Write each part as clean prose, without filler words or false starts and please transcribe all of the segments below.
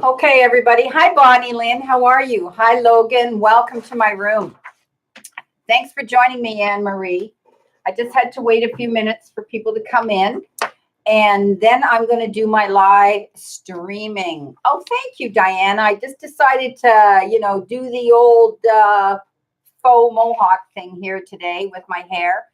Okay, everybody. Hi, Bonnie Lynn. How are you? Hi, Logan. Welcome to my room. Thanks for joining me, Anne Marie. I just had to wait a few minutes for people to come in, and then I'm going to do my live streaming. Oh, thank you, Diana. I just decided to, do the old faux mohawk thing here today with my hair.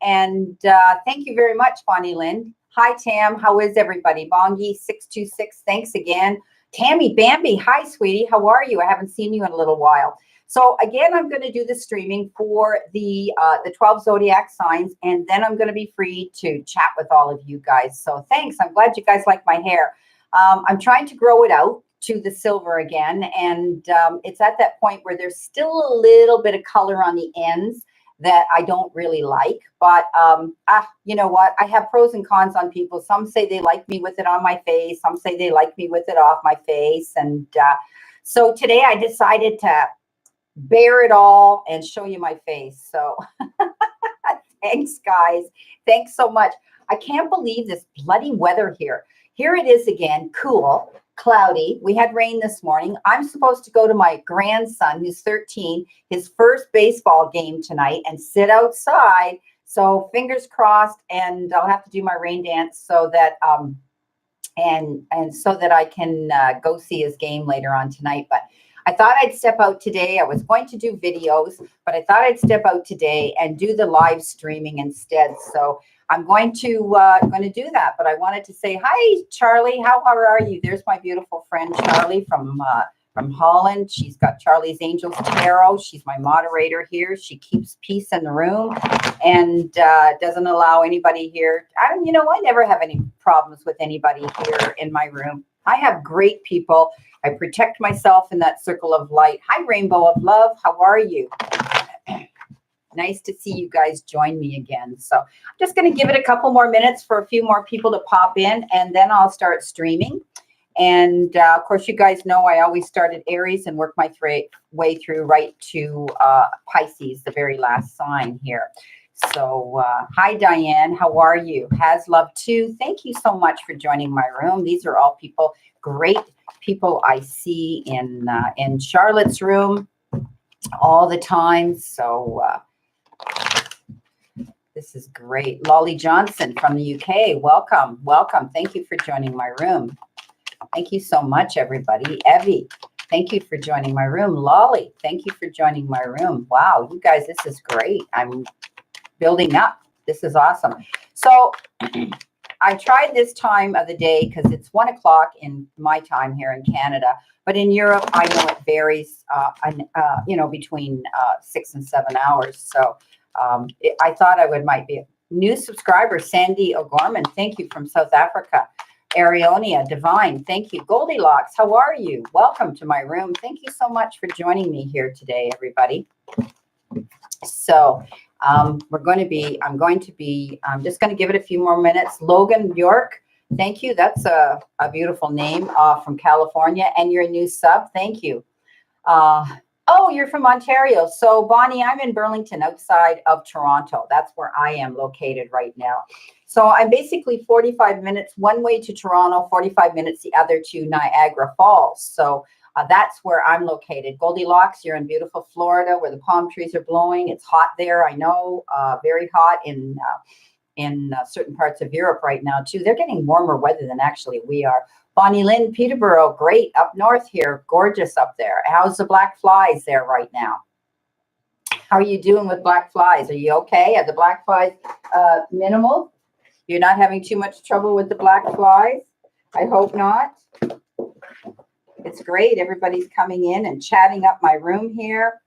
And thank you very much, Bonnie Lynn. Hi, Tam. How is everybody? Bongi626, thanks again. Tammy Bambi, hi, sweetie. How are you? I haven't seen you in a little while. So again, I'm going to do the streaming for the 12 zodiac signs, and then I'm going to be free to chat with all of you guys. So thanks. I'm glad you guys like my hair. I'm trying to grow it out to the silver again, and it's at that point where there's still a little bit of color on the ends that I don't really like, but you know what? I have pros and cons on people. Some say they like me with it on my face. Some say they like me with it off my face. And so today I decided to bare it all and show you my face. So thanks, guys. Thanks so much. I can't believe this bloody weather here. Here it is again, cool, cloudy. We had rain this morning. I'm supposed to go to my grandson, who's 13, his first baseball game tonight, and sit outside. So fingers crossed, and I'll have to do my rain dance so that and so that I can go see his game later on tonight. But I thought I'd step out today. I was going to do videos, but I thought I'd step out today and do the live streaming instead. So I'm going to do that. But I wanted to say hi, Charlie. How are you? There's my beautiful friend Charlie from Holland. She's got Charlie's Angels Taro. She's my moderator here. She keeps peace in the room and doesn't allow anybody here. I never have any problems with anybody here in my room. I have great people. I protect myself in that circle of light. Hi, Rainbow of Love. How are you? Nice to see you guys join me again. So I'm just going to give it a couple more minutes for a few more people to pop in, and then I'll start streaming. And of course, you guys know I always start at Aries and work my way through right to Pisces, the very last sign here. So hi, Diane. How are you? Has love too. Thank you so much for joining my room. These are all people, great people I see in Charlotte's room all the time. So this is great. Lolly Johnson from the UK. Welcome. Welcome. Thank you for joining my room. Thank you so much, everybody. Evie, thank you for joining my room. Lolly, thank you for joining my room. Wow, you guys, this is great. I'm building up. This is awesome. So I tried this time of the day because it's 1 o'clock in my time here in Canada, but in Europe, I know it varies, between 6 and 7 hours. So I thought might be a new subscriber, Sandy O'Gorman. Thank you from South Africa. Arionia, Divine, thank you. Goldilocks, how are you? Welcome to my room. Thank you so much for joining me here today, everybody. So I'm just going to give it a few more minutes. Logan York, thank you. That's a beautiful name from California. And you're a new sub. Thank you. Oh, you're from Ontario. So Bonnie, I'm in Burlington outside of Toronto. That's where I am located right now. So I'm basically 45 minutes one way to Toronto, 45 minutes the other to Niagara Falls. So that's where I'm located. Goldilocks, you're in beautiful Florida where the palm trees are blowing. It's hot there, I know, very hot certain parts of Europe right now too. They're getting warmer weather than actually we are. Bonnie Lynn, Peterborough, great up north here, gorgeous up there. How's the black flies there right now? How are you doing with black flies? Are you okay? Are the black flies minimal? You're not having too much trouble with the black flies? I hope not. It's great. Everybody's coming in and chatting up my room here.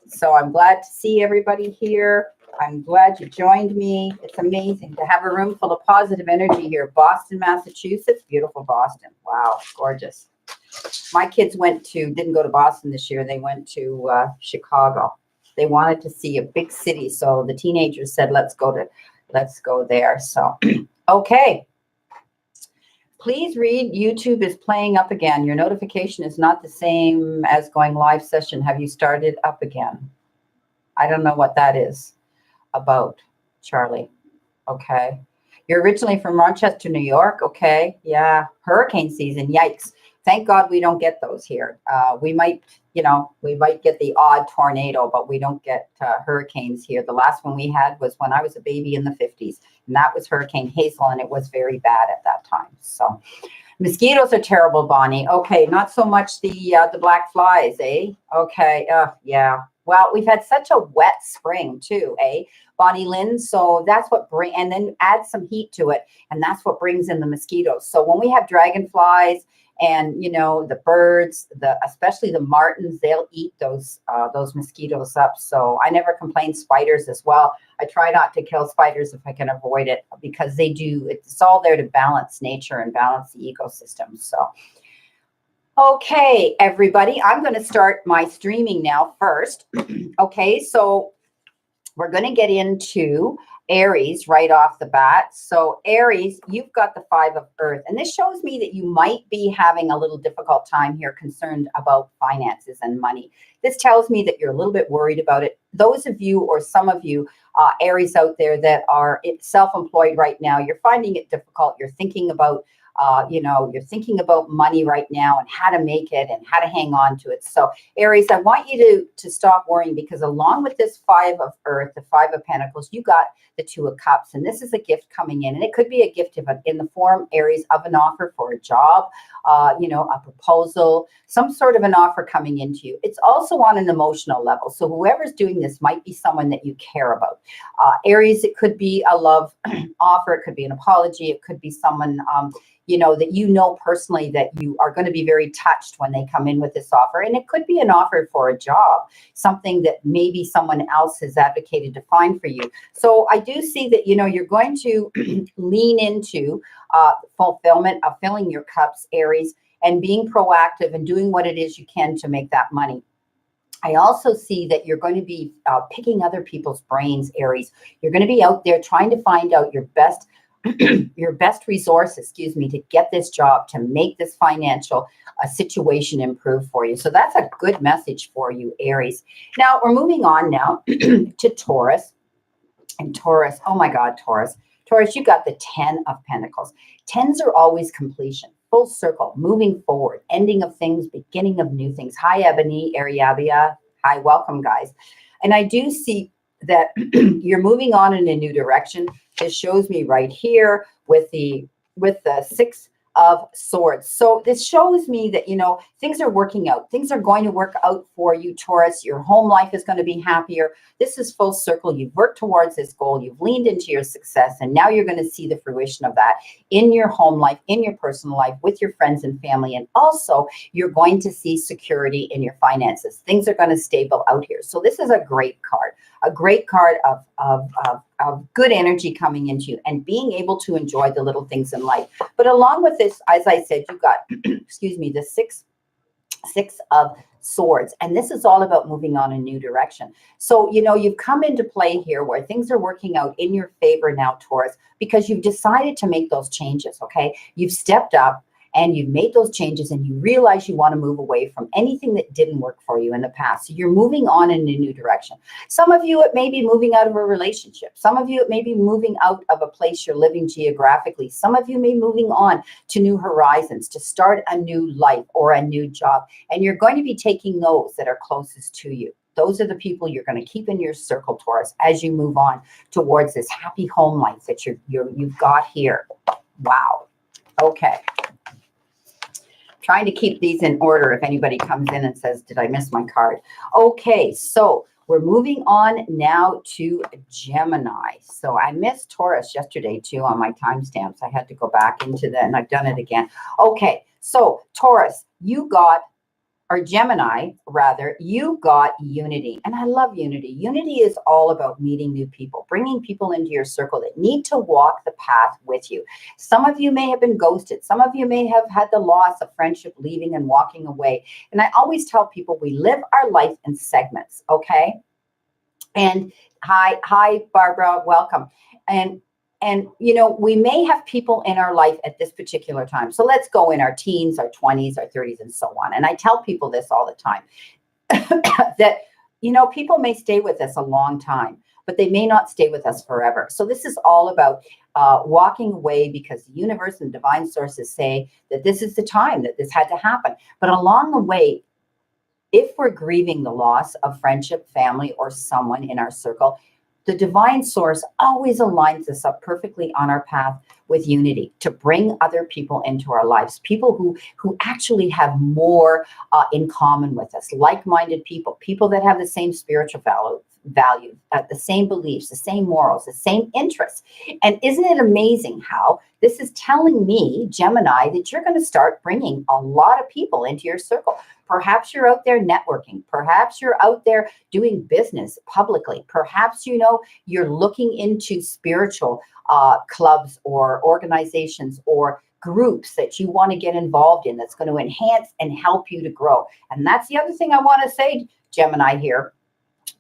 So I'm glad to see everybody here. I'm glad you joined me. It's amazing to have a room full of positive energy here. Boston, Massachusetts. Beautiful Boston. Wow, gorgeous. My kids didn't go to Boston this year. They went to Chicago. They wanted to see a big city. So the teenagers said, let's go there. So, okay. Please read, YouTube is playing up again. Your notification is not the same as going live session. Have you started up again? I don't know what that is about, Charlie. Okay. You're originally from Rochester, New York. Okay. Yeah. Hurricane season. Yikes. Thank God we don't get those here. We might get the odd tornado, but we don't get hurricanes here. The last one we had was when I was a baby in the 50s, and that was Hurricane Hazel, and it was very bad at that time. So mosquitoes are terrible, Bonnie. Okay, not so much the black flies, eh? Okay, yeah. Well, we've had such a wet spring too, eh, Bonnie Lynn? So that's what and then add some heat to it, and that's what brings in the mosquitoes. So when we have dragonflies, and the birds, especially the martins, they'll eat those mosquitoes up. So I never complain. Spiders as well. I try not to kill spiders if I can avoid it, because they do. It's all there to balance nature and balance the ecosystem. So, okay, everybody, I'm going to start my streaming now first. Okay, so we're going to get into Aries right off the bat. So Aries, you've got the 5 of Earth, and this shows me that you might be having a little difficult time here, concerned about finances and money. This tells me that you're a little bit worried about it. Those of you, or some of you, Aries out there that are self-employed right now, you're finding it difficult. You're thinking about you're thinking about money right now and how to make it and how to hang on to it. So Aries, I want you to stop worrying, because along with this 5 of Earth, the 5 of Pentacles, you got the 2 of Cups, and this is a gift coming in, and it could be a gift in the form, Aries, of an offer for a job, a proposal, some sort of an offer coming into you. It's also on an emotional level. So whoever's doing this might be someone that you care about. Aries, it could be a love offer. It could be an apology. It could be someone, that personally, that you are going to be very touched when they come in with this offer. And it could be an offer for a job, something that maybe someone else has advocated to find for you. So I do see that, you're going to lean into fulfillment of filling your cups, Aries, and being proactive and doing what it is you can to make that money. I also see that you're going to be picking other people's brains, Aries. You're going to be out there trying to find out your best resource, to get this job, to make this financial situation improve for you. So that's a good message for you, Aries. Now we're moving on now to Taurus. And Taurus, oh my God, Taurus, you got the 10 of Pentacles. 10s are always completion, full circle, moving forward, ending of things, beginning of new things. Hi, Ebony, Ariabia. Hi, welcome, guys. And I do see that you're moving on in a new direction. This shows me right here with the 6 of Swords. So this shows me that, things are working out. Things are going to work out for you, Taurus. Your home life is going to be happier. This is full circle. You've worked towards this goal. You've leaned into your success, and now you're going to see the fruition of that in your home life, in your personal life, with your friends and family. And also, you're going to see security in your finances. Things are going to stable out here. So this is a great card of good energy coming into you and being able to enjoy the little things in life. But along with this, as I said, you got, the six of Swords. And this is all about moving on a new direction. So, you've come into play here where things are working out in your favor now, Taurus, because you've decided to make those changes, okay? You've stepped up and you've made those changes, and you realize you want to move away from anything that didn't work for you in the past. So you're moving on in a new direction. Some of you, it may be moving out of a relationship. Some of you, it may be moving out of a place you're living geographically. Some of you may be moving on to new horizons, to start a new life or a new job. And you're going to be taking those that are closest to you, Those are the people you're going to keep in your circle, Taurus, as you move on towards this happy home life that you've got here. Wow. Okay. Trying to keep these in order if anybody comes in and says, did I miss my card? Okay, so we're moving on now to Gemini. So I missed Taurus yesterday too on my timestamps. I had to go back into that and I've done it again. Okay, so Taurus, or Gemini, rather, you got unity. And I love unity. Unity is all about meeting new people, bringing people into your circle that need to walk the path with you. Some of you may have been ghosted. Some of you may have had the loss of friendship, leaving and walking away. And I always tell people we live our life in segments, okay? And hi, Barbara, welcome. And, you know, we may have people in our life at this particular time. So let's go in our teens, our 20s, our 30s, and so on. And I tell people this all the time, that, you know, people may stay with us a long time, but they may not stay with us forever. So this is all about walking away because the universe and divine sources say that this is the time that this had to happen. But along the way, if we're grieving the loss of friendship, family, or someone in our circle, the divine source always aligns us up perfectly on our path with unity to bring other people into our lives, people who actually have more in common with us, like-minded people that have the same spiritual value, the same beliefs, the same morals, the same interests. And isn't it amazing how this is telling me, Gemini, that you're going to start bringing a lot of people into your circle. Perhaps you're out there networking. Perhaps you're out there doing business publicly. Perhaps, you know, you're looking into spiritual clubs or organizations or groups that you want to get involved in that's going to enhance and help you to grow. And that's the other thing I want to say, Gemini, here.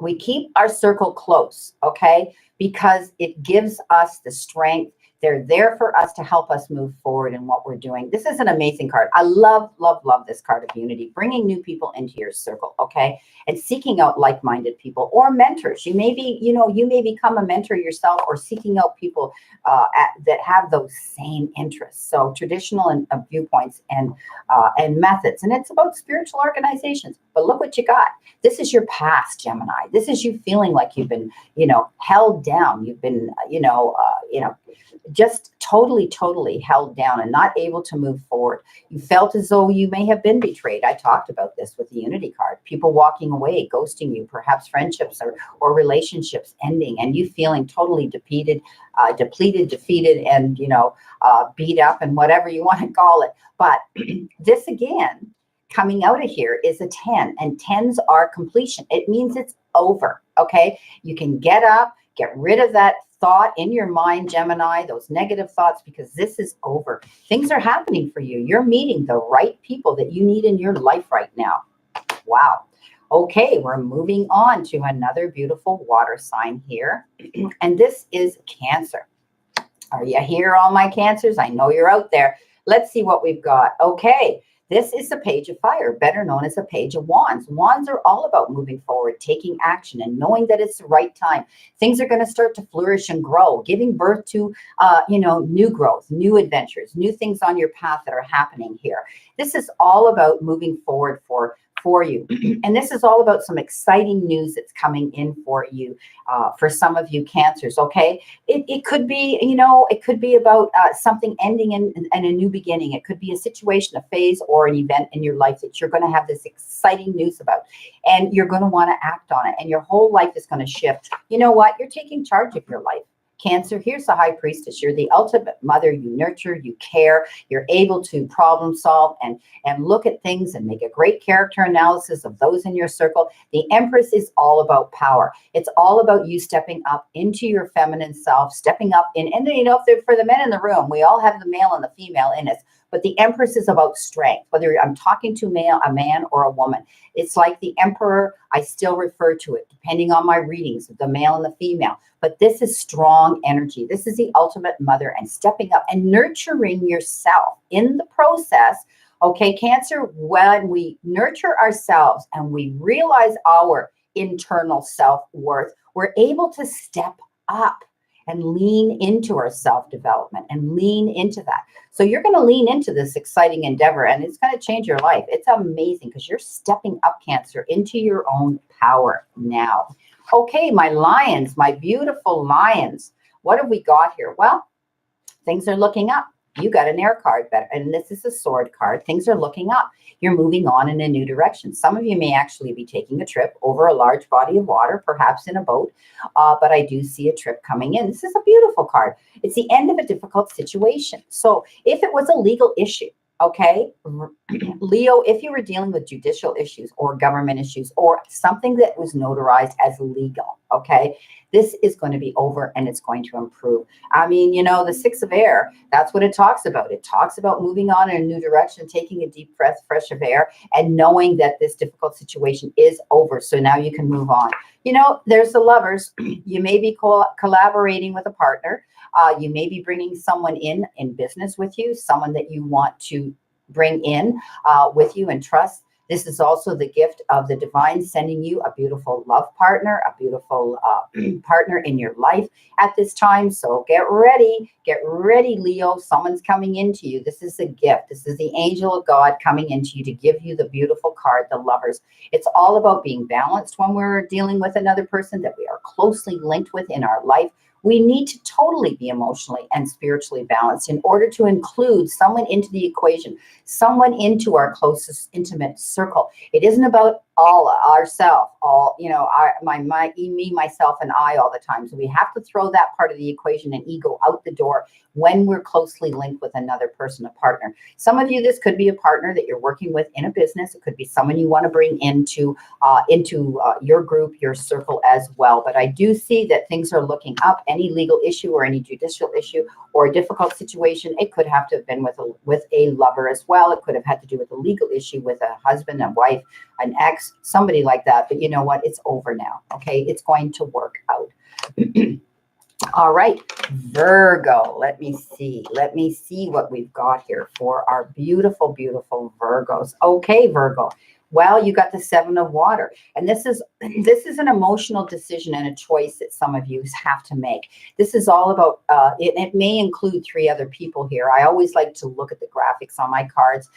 We keep our circle close, okay? Because it gives us the strength. They're there for us to help us move forward in what we're doing. This is an amazing card. I love, love, love this card of unity, bringing new people into your circle, okay? And seeking out like-minded people or mentors. You may be, you know, you may become a mentor yourself or seeking out people that have those same interests. So traditional and viewpoints and methods. And it's about spiritual organizations. But look what you got. This is your past, Gemini. This is you feeling like you've been, you know, held down. You've been, just totally held down and not able to move forward. You felt as though you may have been betrayed. I talked about this with the unity card. People walking away, ghosting you, perhaps friendships or relationships ending, and you feeling totally depleted, defeated, and, you know, beat up and whatever you want to call it. But this again, coming out of here is a 10, and 10s are completion. It means it's over, okay? You can get up, get rid of that thought in your mind, Gemini, those negative thoughts, because this is over. Things are happening for you. You're meeting the right people that you need in your life right now. Wow. Okay, we're moving on to another beautiful water sign here. And this is Cancer. Are you here, all my Cancers? I know you're out there. Let's see what we've got. Okay. This is the Page of Fire, better known as a Page of Wands. Wands are all about moving forward, taking action, and knowing that it's the right time. Things are going to start to flourish and grow, giving birth to, new growth, new adventures, new things on your path that are happening here. This is all about moving forward for you. And this is all about some exciting news that's coming in for you, for some of you Cancers, okay? It could be, it could be about something ending and a new beginning. It could be a situation, a phase, or an event in your life that you're going to have this exciting news about. And you're going to want to act on it. And your whole life is going to shift. You know what? You're taking charge of your life. Cancer, here's the High Priestess. You're the ultimate mother. You nurture, you care, you're able to problem solve and look at things and make a great character analysis of those in your circle. The Empress is all about power. It's all about you stepping up into your feminine self, stepping up in, and for the men in the room, we all have the male and the female in us. But the Empress is about strength, whether I'm talking to a man or a woman. It's like the Emperor, I still refer to it, depending on my readings, the male and the female. But this is strong energy. This is the ultimate mother, and stepping up and nurturing yourself in the process. Okay, Cancer, when we nurture ourselves and we realize our internal self-worth, we're able to step up. and lean into our self-development and lean into that. So you're going to lean into this exciting endeavor, and it's going to change your life. It's amazing because you're stepping up, Cancer, into your own power now. Okay, my lions, my beautiful lions. What have we got here? Well, things are looking up. You got an air card, and this is a sword card. Things are looking up. You're moving on in a new direction. Some of you may actually be taking a trip over a large body of water, perhaps in a boat, but I do see a trip coming in. This is a beautiful card. It's the end of a difficult situation. So if it was a legal issue, okay, Leo, if you were dealing with judicial issues or government issues or something that was notarized as legal, okay, this is going to be over and it's going to improve. I mean, you know, the Six of Air, that's what it talks about. It talks about moving on in a new direction, taking a deep breath, fresh of air, and knowing that this difficult situation is over. So now you can move on. You know, there's the lovers. You may be collaborating with a partner. You may be bringing someone in business with you, someone that you want to bring in with you and trust. This is also the gift of the divine sending you a beautiful love partner, a beautiful partner in your life at this time. So get ready, Leo. Someone's coming into you. This is a gift. This is the angel of God coming into you to give you the beautiful card, the lovers. It's all about being balanced when we're dealing with another person that we are closely linked with in our life. We need to totally be emotionally and spiritually balanced in order to include someone into the equation, someone into our closest intimate circle. It isn't about all ourselves, all, you know, me, myself, and I all the time. So we have to throw that part of the equation and ego out the door when we're closely linked with another person, a partner. Some of you, this could be a partner that you're working with in a business. It could be someone you want to bring into your group, your circle as well. But I do see that things are looking up. Any legal issue or any judicial issue or a difficult situation, it could have to have been with a lover as well. It could have had to do with a legal issue with a husband, a wife, an ex, somebody like that. But you know what? It's over now. Okay, it's going to work out. All right, Virgo. Let me see what we've got here for our beautiful, beautiful Virgos. Okay, Virgo. Well, you got the Seven of Water, and this is an emotional decision and a choice that some of you have to make. This is all about, it may include 3 other people here. I always like to look at the graphics on my cards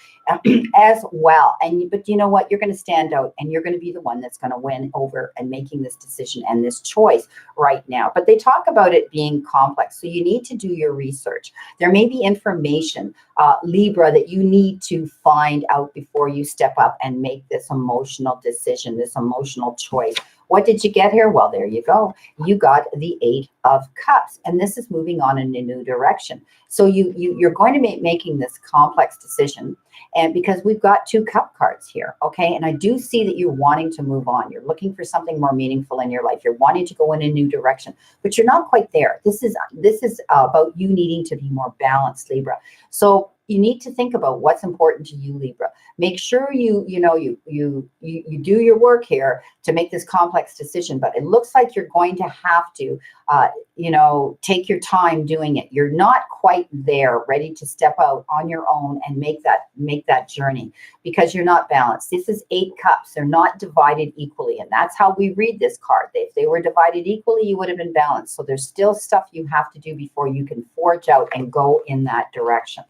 as well. But you know what? You're going to stand out, and you're going to be the one that's going to win over and making this decision and this choice right now. But they talk about it being complex, so you need to do your research. There may be information, Libra, that you need to find out before you step up and make this emotional decision, this emotional choice. What did you get here? Well, there you go. You got the 8 of Cups, and this is moving on in a new direction. So you're going to be making this complex decision, and because we've got 2 cup cards here, okay? And I do see that you're wanting to move on. You're looking for something more meaningful in your life. You're wanting to go in a new direction, but you're not quite there. This is about you needing to be more balanced, Libra. So you need to think about what's important to you, Libra. Make sure you do your work here to make this complex decision. But it looks like you're going to have to, take your time doing it. You're not quite there, ready to step out on your own and make that journey because you're not balanced. This is 8 cups. They're not divided equally, and that's how we read this card. If they were divided equally, you would have been balanced. So there's still stuff you have to do before you can forge out and go in that direction.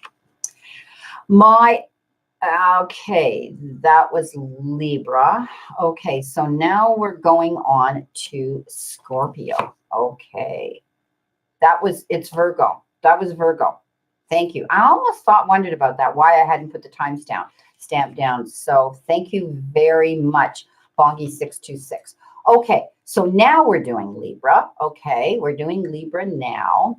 Okay, that was Libra. Okay, so now we're going on to Scorpio. Okay, it's Virgo. That was Virgo. Thank you. I almost wondered about that, why I hadn't put the timestamp down. So thank you very much, Bongi626. Okay, so now we're doing Libra. Okay, we're doing Libra now.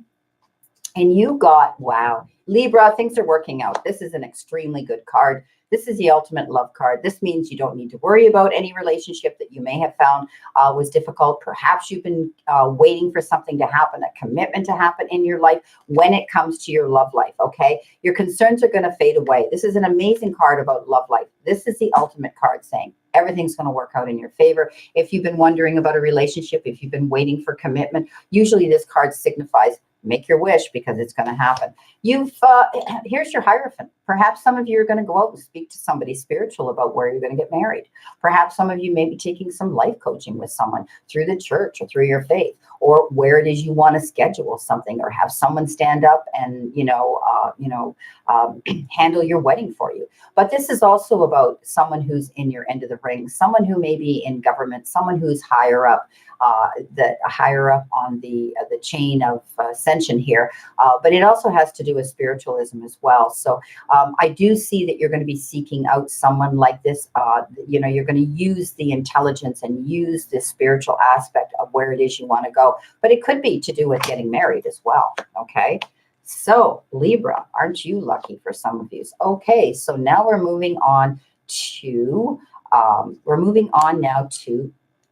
And you got, wow, Libra, things are working out. This is an extremely good card. This is the ultimate love card. This means you don't need to worry about any relationship that you may have found was difficult. Perhaps you've been waiting for something to happen, a commitment to happen in your life when it comes to your love life, okay? Your concerns are going to fade away. This is an amazing card about love life. This is the ultimate card saying everything's going to work out in your favor. If you've been wondering about a relationship, if you've been waiting for commitment, usually this card signifies Make your wish because it's going to happen. Here's your Hierophant. Perhaps some of you are going to go out and speak to somebody spiritual about where you're going to get married. Perhaps some of you may be taking some life coaching with someone through the church or through your faith, or where it is you want to schedule something, or have someone stand up and, handle your wedding for you. But this is also about someone who's in your end of the ring, someone who may be in government, someone who's higher up, higher up on the chain of ascension here. But it also has to do with spiritualism as well. So I do see that you're going to be seeking out someone like this. You're going to use the intelligence and use the spiritual aspect of where it is you want to go. But it could be to do with getting married as well. Okay. So Libra, aren't you lucky for some of you? Okay. So now we're moving on to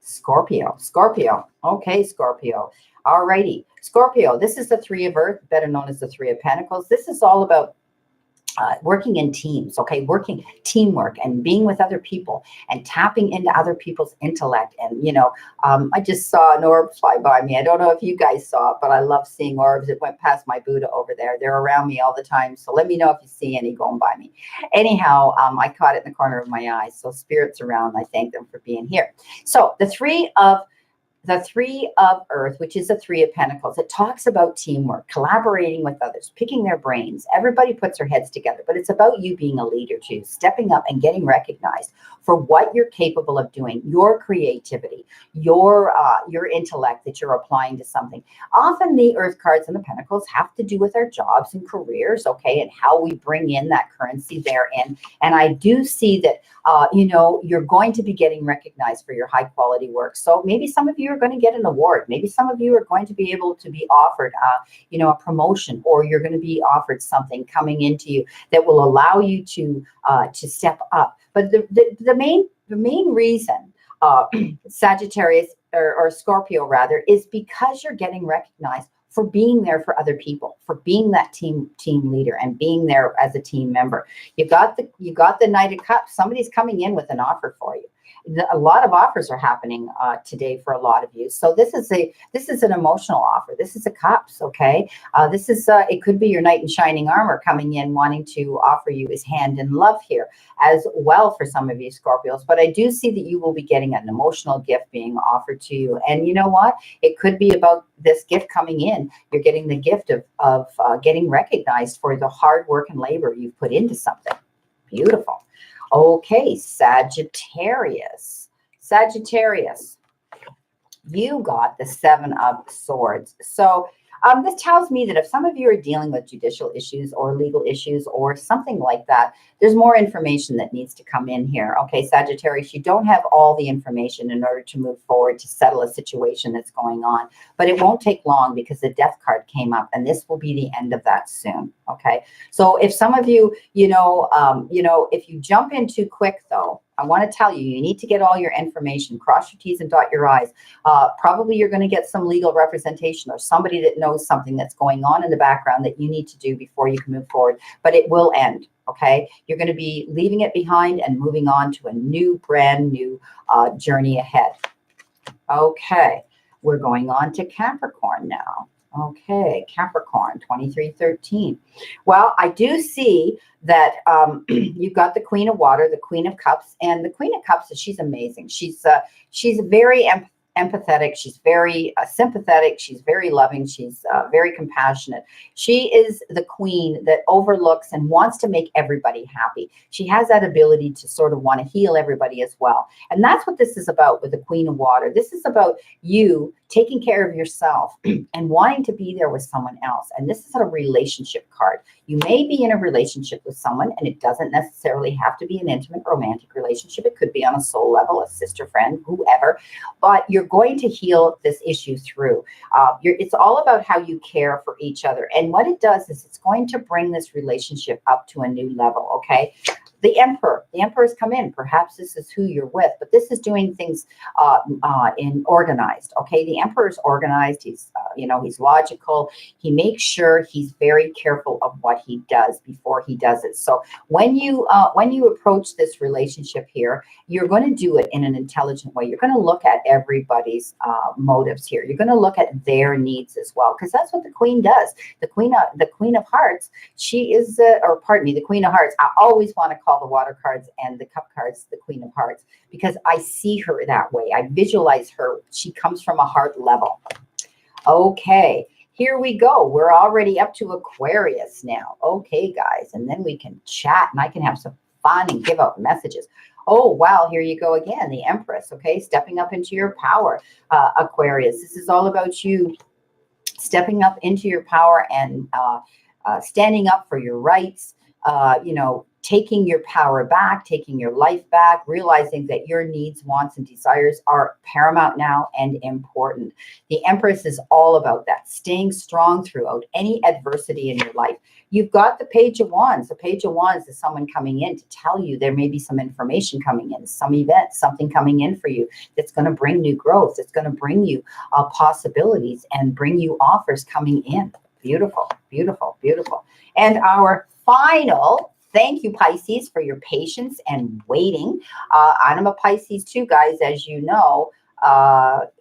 Scorpio. Okay, Scorpio. All righty. Scorpio, this is the Three of Earth, better known as the Three of Pentacles. This is all about working in teams, okay? Working teamwork and being with other people and tapping into other people's intellect. And, I just saw an orb fly by me. I don't know if you guys saw it, but I love seeing orbs. It went past my Buddha over there. They're around me all the time. So let me know if you see any going by me. Anyhow, I caught it in the corner of my eye. So spirits around, I thank them for being here. So the Three of Earth, which is the Three of Pentacles, it talks about teamwork, collaborating with others, picking their brains. Everybody puts their heads together, but it's about you being a leader too, stepping up and getting recognized for what you're capable of doing, your creativity, your intellect that you're applying to something. Often the Earth cards and the Pentacles have to do with our jobs and careers, okay, and how we bring in that currency therein. And I do see that, you're going to be getting recognized for your high quality work. So maybe some of you are going to get an award. Maybe some of you are going to be able to be offered, a promotion, or you're going to be offered something coming into you that will allow you to step up. But the main reason, Sagittarius or Scorpio rather, is because you're getting recognized for being there for other people, for being that team leader and being there as a team member. You got the Knight of Cups. Somebody's coming in with an offer for you. A lot of offers are happening today for a lot of you. So this is an emotional offer. This is a Cups, okay? It could be your knight in shining armor coming in wanting to offer you his hand in love here as well for some of you Scorpios. But I do see that you will be getting an emotional gift being offered to you. And you know what? It could be about this gift coming in. You're getting the gift of getting recognized for the hard work and labor you've put into something. Beautiful. Okay, Sagittarius, you got the Seven of Swords. So this tells me that if some of you are dealing with judicial issues or legal issues or something like that, there's more information that needs to come in here. Okay, Sagittarius, you don't have all the information in order to move forward to settle a situation that's going on, but it won't take long because the Death card came up and this will be the end of that soon. Okay, so if some of you, if you jump in too quick though, I want to tell you, you need to get all your information, cross your T's and dot your I's. Probably you're going to get some legal representation or somebody that knows something that's going on in the background that you need to do before you can move forward, but it will end. Okay, you're going to be leaving it behind and moving on to a brand new journey ahead. Okay, we're going on to Capricorn now. Okay, Capricorn, 2313. Well, I do see that you've got the Queen of Water, the Queen of Cups, and the Queen of Cups, she's amazing. She's very empathetic. She's very sympathetic. She's very loving. She's very compassionate. She is the queen that overlooks and wants to make everybody happy. She has that ability to sort of want to heal everybody as well. And that's what this is about with the Queen of Water. This is about you taking care of yourself and wanting to be there with someone else. And this is a relationship card. You may be in a relationship with someone, and it doesn't necessarily have to be an intimate romantic relationship. It could be on a soul level, a sister, friend, whoever, but you're going to heal this issue through. It's all about how you care for each other. And what it does is it's going to bring this relationship up to a new level, okay? The Emperor's come in. Perhaps this is who you're with, but this is doing things in organized. Okay, the Emperor's organized. He's he's logical. He makes sure he's very careful of what he does before he does it. So when you approach this relationship here, you're going to do it in an intelligent way. You're going to look at everybody's motives here. You're going to look at their needs as well, because that's what the Queen does. The Queen of Hearts, she is, the Queen of Hearts. I always want to call the water cards and the cup cards the Queen of Hearts, because I see her that way. I visualize her. She comes from a heart level. Okay, here we go. We're already up to Aquarius now. Okay, guys, and then we can chat and I can have some fun and give out messages. Oh, wow, here you go again, the Empress, okay? Stepping up into your power, Aquarius. This is all about you stepping up into your power and standing up for your rights, taking your power back, taking your life back, realizing that your needs, wants, and desires are paramount now and important. The Empress is all about that, staying strong throughout any adversity in your life. You've got the Page of Wands. The Page of Wands is someone coming in to tell you there may be some information coming in, some event, something coming in for you that's going to bring new growth. It's going to bring you possibilities and bring you offers coming in. Beautiful, beautiful, beautiful. And our final, thank you, Pisces, for your patience and waiting. I'm a Pisces too, guys, as you know.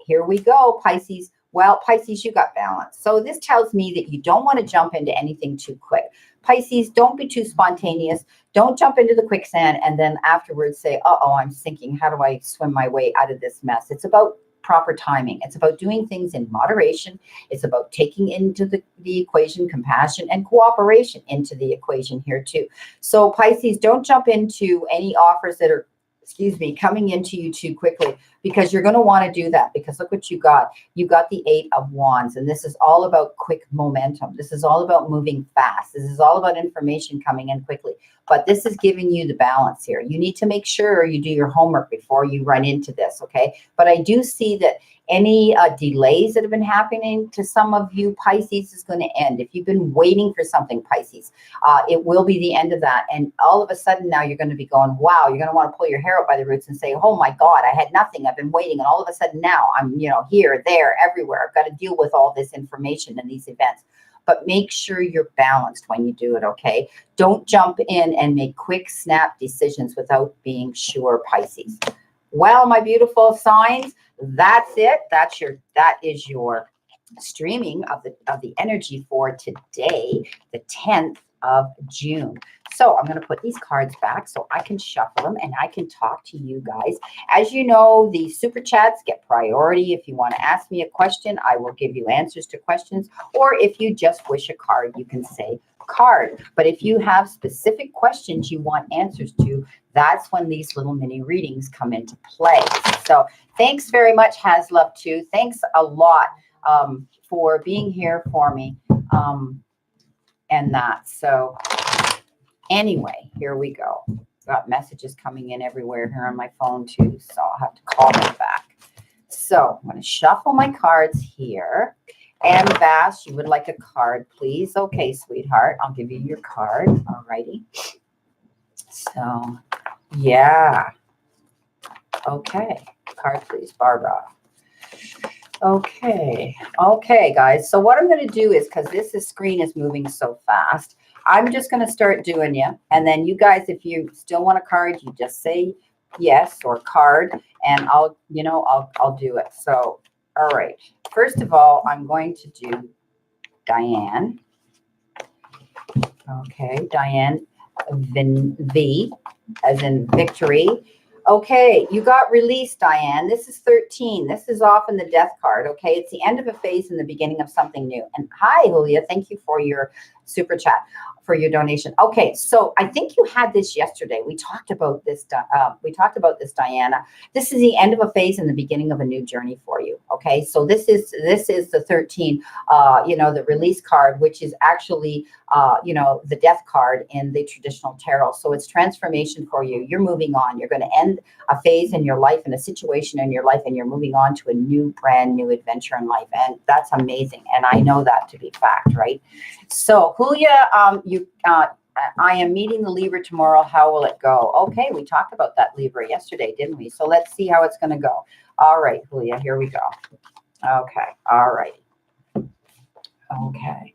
Here we go, Pisces. Well, Pisces, you got balance. So this tells me that you don't want to jump into anything too quick. Pisces, don't be too spontaneous. Don't jump into the quicksand and then afterwards say, uh-oh, I'm sinking. How do I swim my way out of this mess? It's about proper timing. It's about doing things in moderation. It's about taking into the equation compassion and cooperation into the equation here too. So Pisces, don't jump into any offers that are, coming into you too quickly, because you're going to want to do that, because look what you got. You got the 8 of Wands, and this is all about quick momentum. This is all about moving fast. This is all about information coming in quickly, but this is giving you the balance here. You need to make sure you do your homework before you run into this, okay? But I do see that any delays that have been happening to some of you, Pisces, is going to end. If you've been waiting for something, Pisces, it will be the end of that. And all of a sudden now you're going to be going, wow, you're going to want to pull your hair out by the roots and say, oh my God, I had nothing. I've been waiting. And all of a sudden now I'm, here, there, everywhere. I've got to deal with all this information and these events. But make sure you're balanced when you do it, okay? Don't jump in and make quick snap decisions without being sure, Pisces. Well, my beautiful signs, that's it. That is your streaming of the energy for today, the 10th of June. So I'm going to put these cards back so I can shuffle them and I can talk to you guys. As you know, the super chats get priority. If you want to ask me a question, I will give you answers to questions. Or if you just wish a card, you can say card. But if you have specific questions you want answers to, that's when these little mini readings come into play. So thanks very much, Has Love Too. Thanks a lot for being here for me. And that. So anyway, here we go. Got messages coming in everywhere here on my phone too, so I'll have to call them back. So I'm going to shuffle my cards here. And Vass, you would like a card, please? Okay, sweetheart, I'll give you your card. All righty. So, yeah. Okay, card, please, Barbara. Okay, guys. So what I'm going to do is, because this screen is moving so fast, I'm just going to start doing you. And then you guys, if you still want a card, you just say yes or card, and I'll do it. So, all right. First of all, I'm going to do Diane. Okay, Diane, V as in victory. Okay, you got released, Diane. This is 13. This is often the death card, okay? It's the end of a phase and the beginning of something new. And hi, Julia. Thank you for your super chat, for your donation. Okay, so I think you had this yesterday. We talked about this, Diana. This is the end of a phase and the beginning of a new journey for you, okay? So this is the 13, the release card, which is actually, the death card in the traditional tarot. So it's transformation for you. You're moving on. You're going to end a phase in your life and a situation in your life, and you're moving on to a new, brand new adventure in life. And that's amazing. And I know that to be fact, right? So Julia, I am meeting the Libra tomorrow. How will it go? Okay, we talked about that Libra yesterday, didn't we? So let's see how it's going to go. All right, Julia, here we go. Okay, all right. Okay.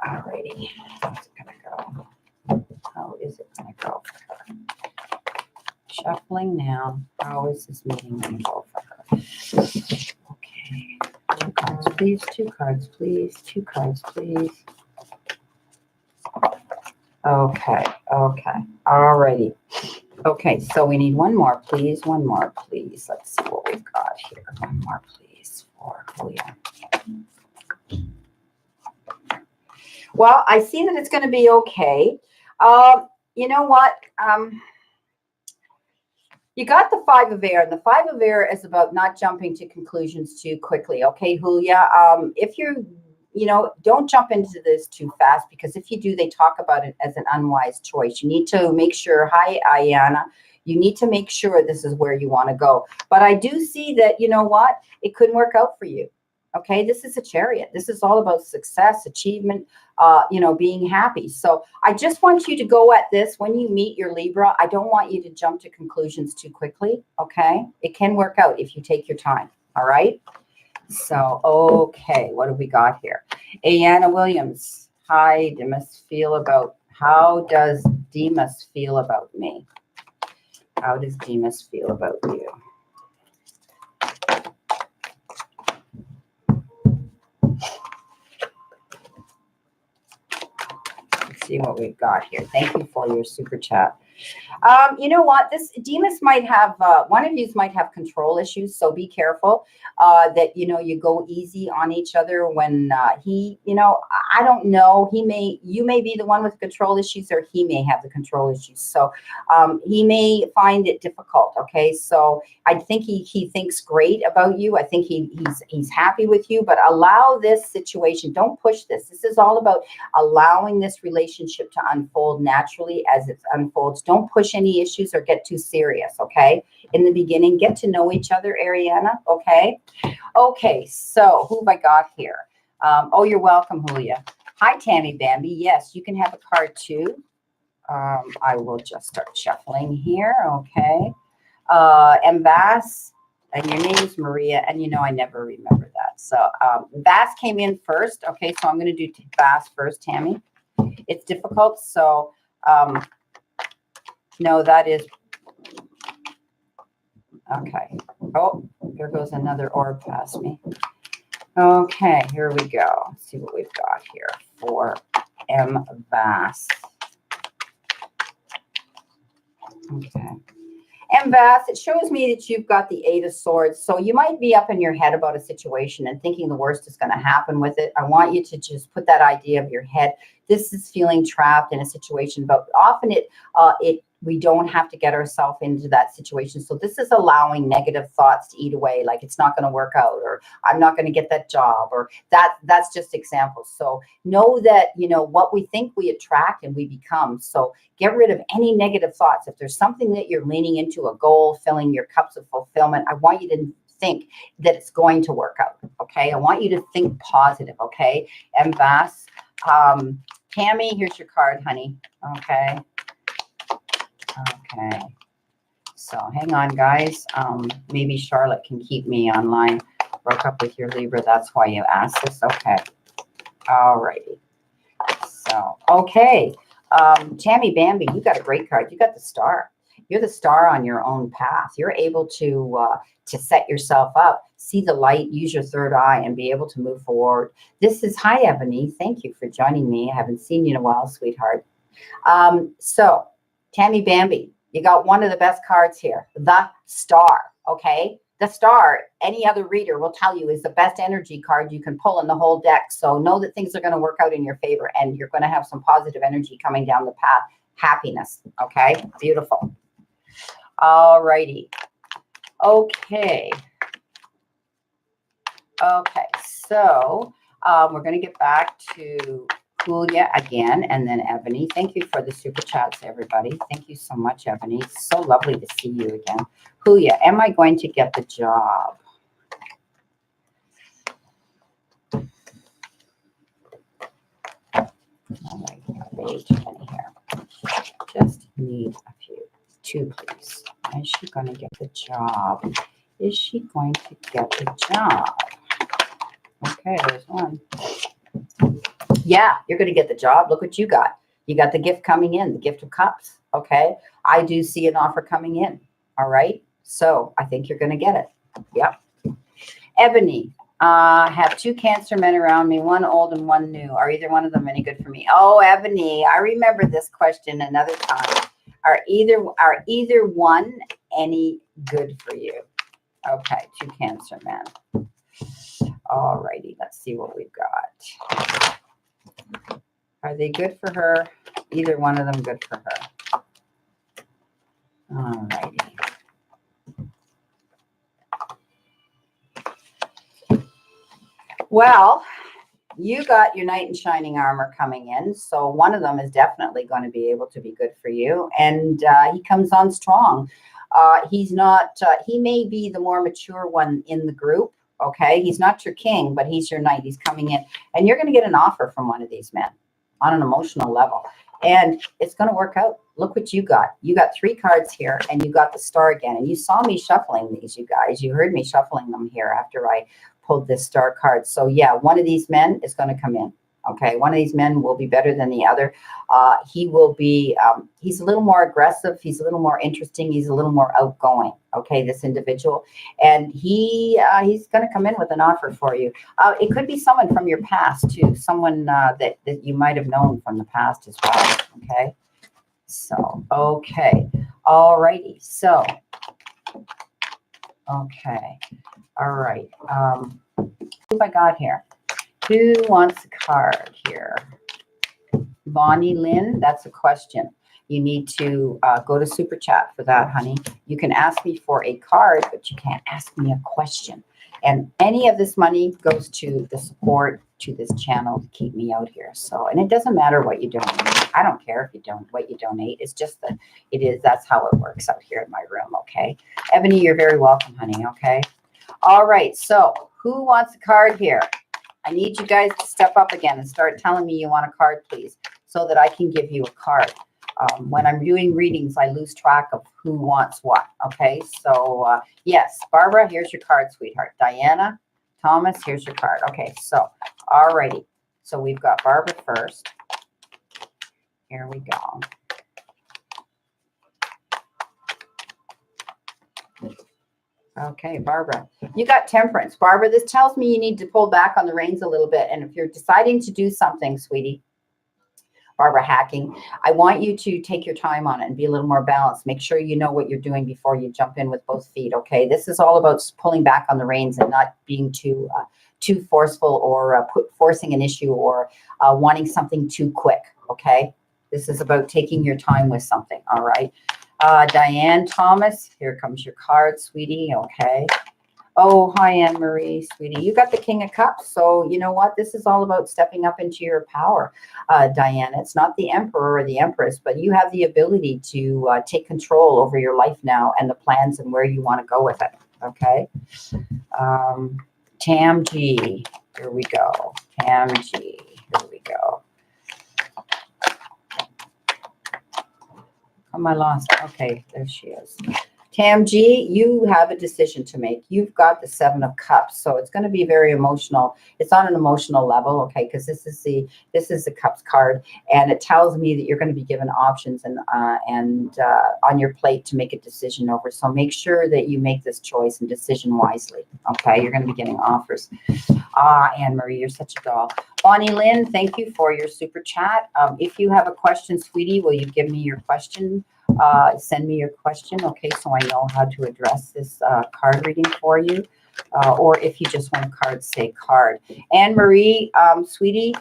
Alrighty. How's it gonna go? How is it gonna go for her? Shuffling now. How is this meeting gonna go for her? Okay. 2 cards, please. 2 cards, please. 2 cards, please. Okay. Okay. Alrighty. Okay, so we need one more, please. One more, please. Let's see what we've got here. One more, please, for Julia. Well, I see that it's going to be okay. You know what? You got the 5 of air, and the 5 of air is about not jumping to conclusions too quickly. Okay, Julia, if don't jump into this too fast, because if you do, they talk about it as an unwise choice. You need to make sure, hi, Ayana, you need to make sure this is where you want to go. But I do see that, you know what, it couldn't work out for you. Okay, this is a Chariot. This is all about success, achievement, being happy. So I just want you to go at this when you meet your Libra. I don't want you to jump to conclusions too quickly. Okay, it can work out if you take your time. All right. So, okay, what have we got here? Ayana Williams. Hi, how does Demas feel about me? How does Demas feel about you? Let's see what we've got here. Thank you for your super chat. You know what? This Demas might have, one of you might have control issues. So be careful that, you go easy on each other when I don't know. You may be the one with control issues, or he may have the control issues. So he may find it difficult. Okay. So I think he thinks great about you. I think he's happy with you, but allow this situation. Don't push this. This is all about allowing this relationship to unfold naturally as it unfolds. Don't push any issues or get too serious, okay? In the beginning, get to know each other, Ariana, okay? Okay, so who have I got here? You're welcome, Julia. Hi, Tammy Bambi. Yes, you can have a card too. I will just start shuffling here, okay? Bass, and your name's Maria, and I never remember that. So Bass came in first, okay? So I'm going to do Bass first, Tammy. It's difficult, so... no, that is, okay. Oh, there goes another orb past me. Okay, here we go. Let's see what we've got here for Bass. Okay. Bass, it shows me that you've got the 8 of Swords. So you might be up in your head about a situation and thinking the worst is going to happen with it. I want you to just put that idea of your head. This is feeling trapped in a situation, but often we don't have to get ourselves into that situation. So this is allowing negative thoughts to eat away, like it's not going to work out, or I'm not going to get that job, or that's just examples. So know that, what we think we attract and we become. So get rid of any negative thoughts. If there's something that you're leaning into, a goal, filling your cups of fulfillment, I want you to think that it's going to work out. Okay. I want you to think positive. Okay. And Bass, Tammy, here's your card, honey. Okay. Okay, so hang on, guys. Maybe Charlotte can keep me online. Broke up with your Libra. That's why you asked this. Okay. All righty. So, okay. Tammy Bambi, you got a great card. You got the Star. You're the star on your own path. You're able to set yourself up, see the light, use your third eye, and be able to move forward. This is, hi, Ebony. Thank you for joining me. I haven't seen you in a while, sweetheart. So, Tammy Bambi, you got one of the best cards here, the Star, okay? The Star, any other reader will tell you, is the best energy card you can pull in the whole deck. So know that things are going to work out in your favor, and you're going to have some positive energy coming down the path. Happiness, okay? Beautiful. All righty. Okay. Okay, so we're going to get back to Julia again, and then Ebony. Thank you for the super chats, everybody. Thank you so much, Ebony. It's so lovely to see you again. Julia, am I going to get the job? All right, way too many here. Just need a few. 2, please. Is she going to get the job? Is she going to get the job? Okay, there's 1. Yeah, you're going to get the job. Look what you got. You got the gift coming in, the gift of cups. Okay. I do see an offer coming in. All right. So I think you're going to get it. Yep. Ebony, have two Cancer men around me, one old and one new. Are either one of them any good for me? Oh, Ebony, I remember this question another time. Are either one any good for you? Okay, two Cancer men. All righty, let's see what we've got. Are they good for her? Either one of them good for her. All righty. Well, you got your knight in shining armor coming in. So one of them is definitely going to be able to be good for you. And he comes on strong. He's not, he may be the more mature one in the group. Okay. He's not your king, but he's your knight. He's coming in and you're going to get an offer from one of these men on an emotional level. And it's going to work out. Look what you got. You got 3 cards here and you got the star again. And you saw me shuffling these, you guys. You heard me shuffling them here after I pulled this star card. So yeah, one of these men is going to come in. Okay. One of these men will be better than the other. He will be, he's a little more aggressive. He's a little more interesting. He's a little more outgoing. Okay. This individual. And he's going to come in with an offer for you. It could be someone from your past too. Someone that you might have known from the past as well. Okay. So, okay. All righty. So, okay. All right. Who have I got here? Who wants a card here? Bonnie Lynn, that's a question. You need to go to Super Chat for that, honey. You can ask me for a card, but you can't ask me a question. And any of this money goes to the support to this channel to keep me out here. So, and it doesn't matter what you donate. I don't care if you don't what you donate. It's just that that's how it works out here in my room. Okay. Ebony, you're very welcome, honey. Okay. All right. So who wants a card here? I need you guys to step up again and start telling me you want a card, please, so that I can give you a card. When I'm doing readings, I lose track of who wants what. Okay, so yes, Barbara, here's your card, sweetheart. Diana, Thomas, here's your card. Okay, so all righty. So we've got Barbara first. Here we go. Okay, Barbara, you got Temperance. Barbara, this tells me you need to pull back on the reins a little bit. And if you're deciding to do something, sweetie, Barbara hacking, I want you to take your time on it and be a little more balanced. Make sure you know what you're doing before you jump in with both feet. Okay, this is all about pulling back on the reins and not being too forceful or forcing an issue or wanting something too quick. Okay, this is about taking your time with something. All right. Diane Thomas, here comes your card, sweetie. Okay. Oh, hi, Anne-Marie, sweetie. You got the King of Cups. So you know what? This is all about stepping up into your power, Diane. It's not the Emperor or the Empress, but you have the ability to take control over your life now and the plans and where you want to go with it. Okay. Tam G. Here we go. Tam G. Here we go. Oh, I lost. Okay, there she is. Tam G, you have a decision to make. You've got the 7 of Cups, so it's going to be very emotional. It's on an emotional level, okay, because this is the Cups card, and it tells me that you're going to be given options and on your plate to make a decision over. So make sure that you make this choice and decision wisely. Okay, you're going to be getting offers. Anne-Marie, you're such a doll. Bonnie Lynn, thank you for your super chat. If you have a question, sweetie, will you give me your question? Send me your question, okay, so I know how to address this card reading for you. Or if you just want a card, say card. Anne-Marie, sweetie,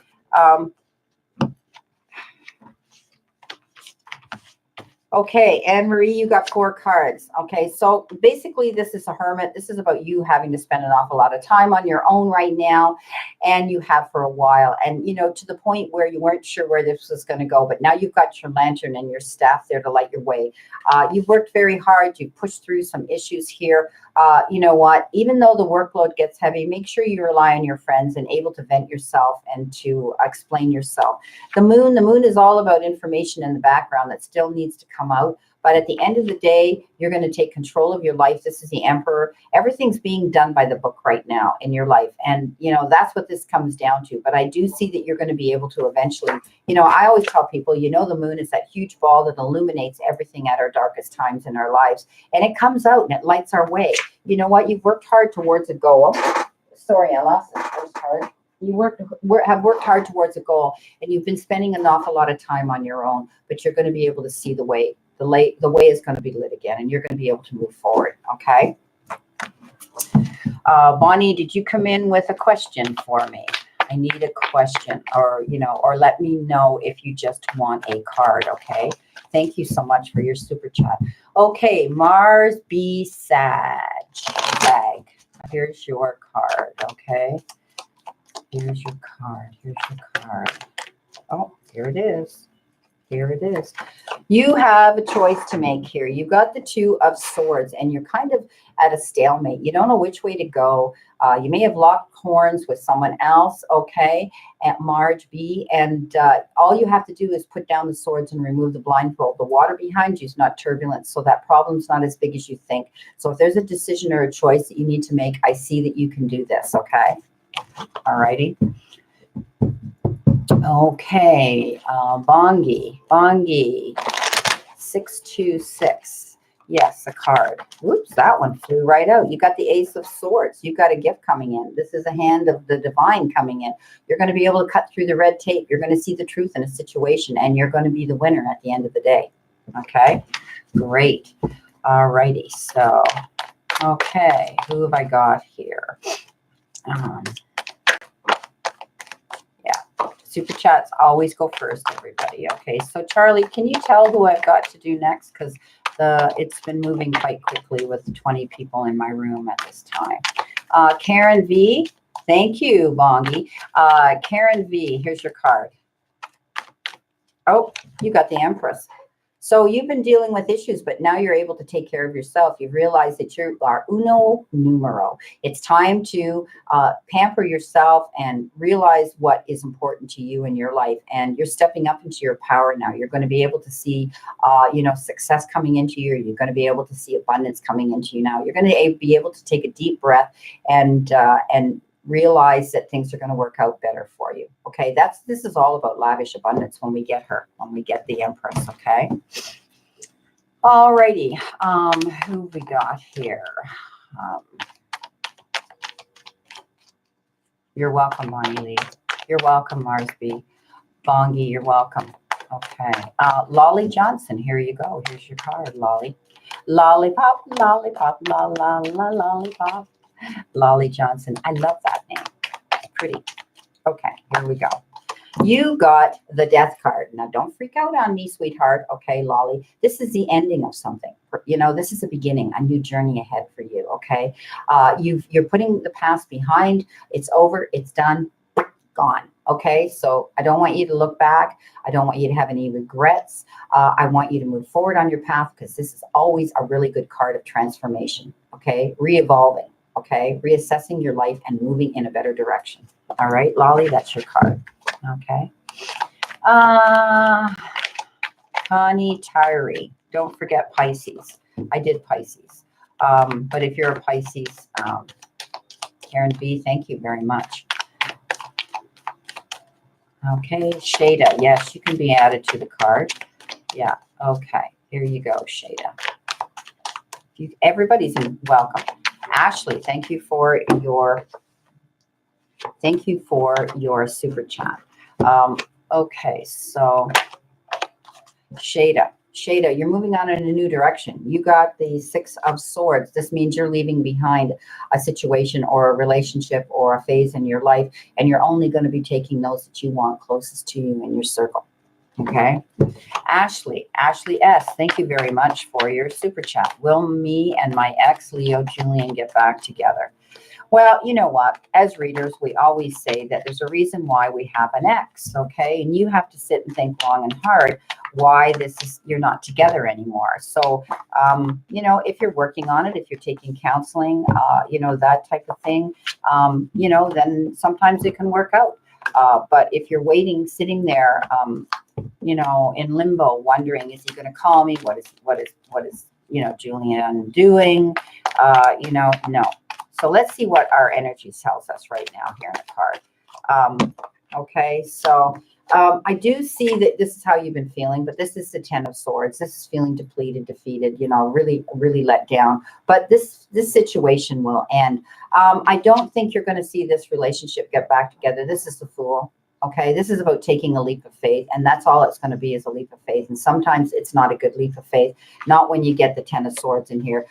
okay, Anne-Marie, you got 4 cards. Okay, so basically this is a hermit. This is about you having to spend an awful lot of time on your own right now, and you have for a while. And, you know, to the point where you weren't sure where this was going to go, but now you've got your lantern and your staff there to light your way. You've worked very hard. You've pushed through some issues here. You know what? Even though the workload gets heavy, make sure you rely on your friends and able to vent yourself and to explain yourself. The moon is all about information in the background that still needs to come out, But at the end of the day, you're going to take control of your life. This is the Emperor. Everything's being done by the book right now in your life. And, you know, that's what this comes down to. But I do see that you're going to be able to eventually, you know, I always tell people, you know, the moon is that huge ball that illuminates everything at our darkest times in our lives. And it comes out and it lights our way. You know what? You've worked hard towards a goal. Sorry, I lost this first card. You have worked hard towards a goal, and you've been spending an awful lot of time on your own, but you're going to be able to see the way. The way is going to be lit again, and you're going to be able to move forward. Okay. Bonnie, did you come in with a question for me? I need a question, or, you know, or let me know if you just want a card. Okay. Thank you so much for your super chat. Okay. Mars B Sag. Here's your card. Okay. Here's your card. Here's your card. Oh, here it is. Here it is. You have a choice to make here. You've got the Two of Swords, and you're kind of at a stalemate. You don't know which way to go. You may have locked horns with someone else, okay, at Marge B. And all you have to do is put down the swords and remove the blindfold. The water behind you is not turbulent, so that problem's not as big as you think. So if there's a decision or a choice that you need to make, I see that you can do this, okay? All righty. Okay. Bongi. 626. Yes, a card. Whoops, that one flew right out. You got the Ace of Swords. You got a gift coming in. This is a hand of the divine coming in. You're going to be able to cut through the red tape. You're going to see the truth in a situation, and you're going to be the winner at the end of the day. Okay? Great. All righty. So, okay. Who have I got here? Super chats always go first, everybody. Okay, so Charlie, can you tell who I've got to do next? Because it's been moving quite quickly with 20 people in my room at this time. Karen V, thank you, Bongi. Karen V, here's your card. Oh, you got the Empress. So you've been dealing with issues, but now you're able to take care of yourself. You've realized that you are uno numero. It's time to pamper yourself and realize what is important to you in your life. And you're stepping up into your power now. You're going to be able to see, you know, success coming into you. You're going to be able to see abundance coming into you now. You're going to be able to take a deep breath and realize that things are going to work out better for you. Okay, this is all about lavish abundance when we get the Empress. Okay. All righty. Who we got here? You're welcome, Bonnie Lee. You're welcome, Mars B. Bongi, you're welcome. Okay. Lolly Johnson, here you go. Here's your card, Lolly. Lollipop, lollipop, la la la lollipop. Lolly Johnson. I love that name. It's pretty. Okay, here we go. You got the Death card. Now, don't freak out on me, sweetheart. Okay, Lolly. This is the ending of something. You know, this is the beginning, a new journey ahead for you, okay? You're putting the past behind. It's over. It's done. Gone. Okay, so I don't want you to look back. I don't want you to have any regrets. I want you to move forward on your path, because this is always a really good card of transformation, okay? Re-evolving. Okay, reassessing your life and moving in a better direction. All right, Lolly, that's your card. Okay. Connie Tyree. Don't forget Pisces. I did Pisces. But if you're a Pisces, Karen B, thank you very much. Okay, Shada. Yes, you can be added to the card. Yeah, okay. Here you go, Shada. Everybody's welcome. Ashley, thank you for your super chat. Okay, so Shada, you're moving on in a new direction. You got the Six of Swords. This means you're leaving behind a situation or a relationship or a phase in your life, and you're only going to be taking those that you want closest to you in your circle. Okay. Ashley S, thank you very much for your super chat. Will me and my ex, Leo Julian, get back together? Well, you know what? As readers, we always say that there's a reason why we have an ex, okay? And you have to sit and think long and hard why you're not together anymore. So, you know, if you're working on it, if you're taking counseling, you know, that type of thing, you know, then sometimes it can work out. But if you're waiting, sitting there, you know, in limbo, wondering, is he going to call me? What is, you know, Julian doing? You know, no. So let's see what our energy tells us right now here in the card. Okay, so I do see that this is how you've been feeling, but this is the Ten of Swords. This is feeling depleted, defeated, you know, really, really let down. But this situation will end. I don't think you're going to see this relationship get back together. This is the Fool. Okay, this is about taking a leap of faith, and that's all it's going to be, is a leap of faith. And sometimes it's not a good leap of faith, not when you get the Ten of Swords in here.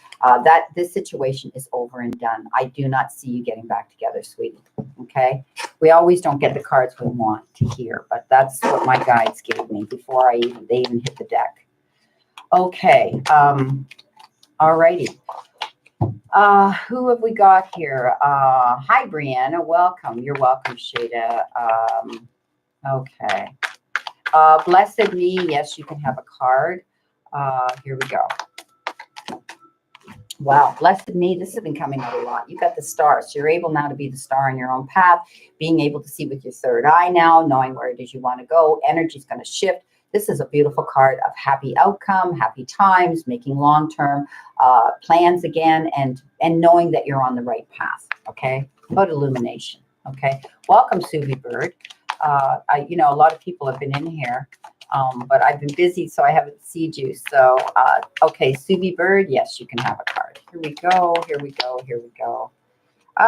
This situation is over and done. I do not see you getting back together, sweetie. Okay, we always don't get the cards we want to hear, but that's what my guides gave me before they even hit the deck. Okay, all righty. Who have we got here? Hi, Brianna. Welcome. You're welcome, Shada. Okay. Blessed Me. Yes, you can have a card. Here we go. Wow. Blessed Me. This has been coming out a lot. You got the Star. So you're able now to be the star in your own path, being able to see with your third eye now, knowing where it is you want to go. Energy is going to shift. This is a beautiful card of happy outcome, happy times, making long-term plans again, and knowing that you're on the right path. Okay, about illumination. Okay, welcome, Suvi Bird. You know, a lot of people have been in here, but I've been busy, so I haven't seen you. So, okay, Suvi Bird, yes, you can have a card. Here we go. Here we go. Here we go.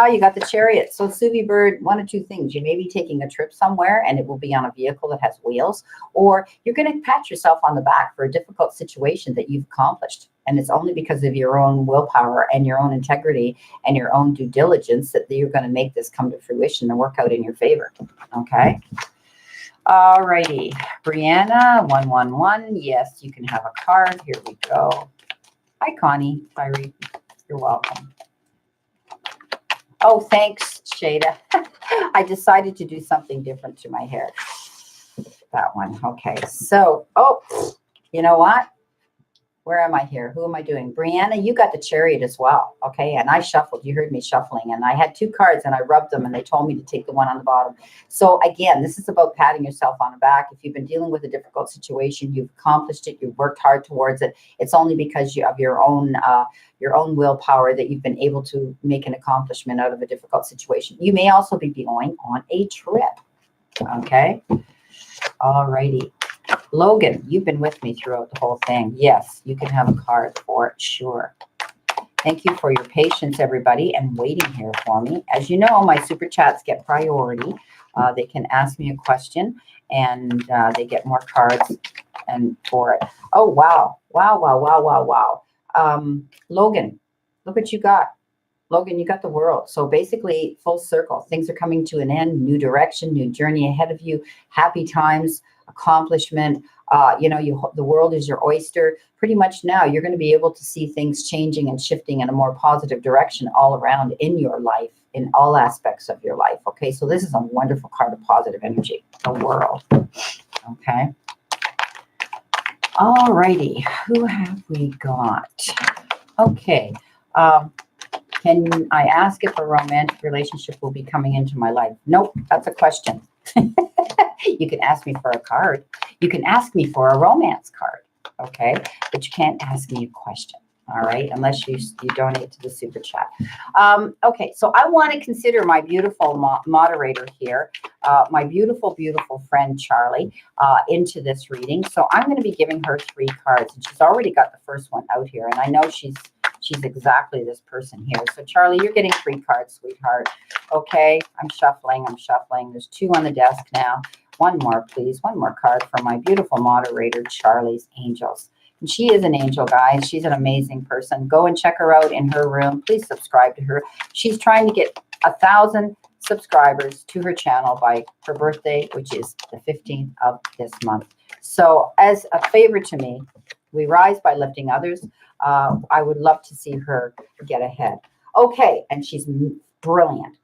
You got the Chariot. So Suvi Bird, one of two things. You may be taking a trip somewhere and it will be on a vehicle that has wheels, or you're going to pat yourself on the back for a difficult situation that you've accomplished. And it's only because of your own willpower and your own integrity and your own due diligence that you're going to make this come to fruition and work out in your favor. Okay. All righty. Brianna, 111. Yes, you can have a card. Here we go. Hi, Connie. Tyree. You're welcome. Oh, thanks, Shada. I decided to do something different to my hair. That one. Okay. So, oh, you know what? Where am I here? Who am I doing? Brianna, you got the Chariot as well. Okay. And I shuffled. You heard me shuffling. And I had two cards and I rubbed them and they told me to take the one on the bottom. So again, this is about patting yourself on the back. If you've been dealing with a difficult situation, you've accomplished it, you've worked hard towards it. It's only because you have your own willpower that you've been able to make an accomplishment out of a difficult situation. You may also be going on a trip. Okay. All righty. Logan, you've been with me throughout the whole thing. Yes, you can have a card for it. Sure. Thank you for your patience, everybody, and waiting here for me. As you know, my super chats get priority. They can ask me a question and they get more cards and for it. Oh, wow. Wow, wow, wow, wow, wow. Logan, look what you got. Logan, you got the World. So basically, full circle. Things are coming to an end, new direction, new journey ahead of you, happy times, accomplishment. You know, the world is your oyster. Pretty much now, you're going to be able to see things changing and shifting in a more positive direction all around in your life, in all aspects of your life. Okay, so this is a wonderful card of positive energy, the World. Okay. All righty. Who have we got? Okay. Can I ask if a romantic relationship will be coming into my life? Nope, that's a question. You can ask me for a card. You can ask me for a romance card, okay? But you can't ask me a question, all right? Unless you donate to the super chat. Okay, so I want to consider my beautiful moderator here, my beautiful, beautiful friend Charlie, into this reading. So I'm going to be giving her 3 cards, and she's already got the first one out here, and I know she's exactly this person here. So Charlie, you're getting 3 cards, sweetheart. Okay, I'm shuffling. There's 2 on the desk now. One more, please. One more card for my beautiful moderator, Charlie's Angels. And she is an angel, guys. She's an amazing person. Go and check her out in her room. Please subscribe to her. She's trying to get 1,000 subscribers to her channel by her birthday, which is the 15th of this month. So as a favor to me, we rise by lifting others. I would love to see her get ahead. Okay, and she's brilliant.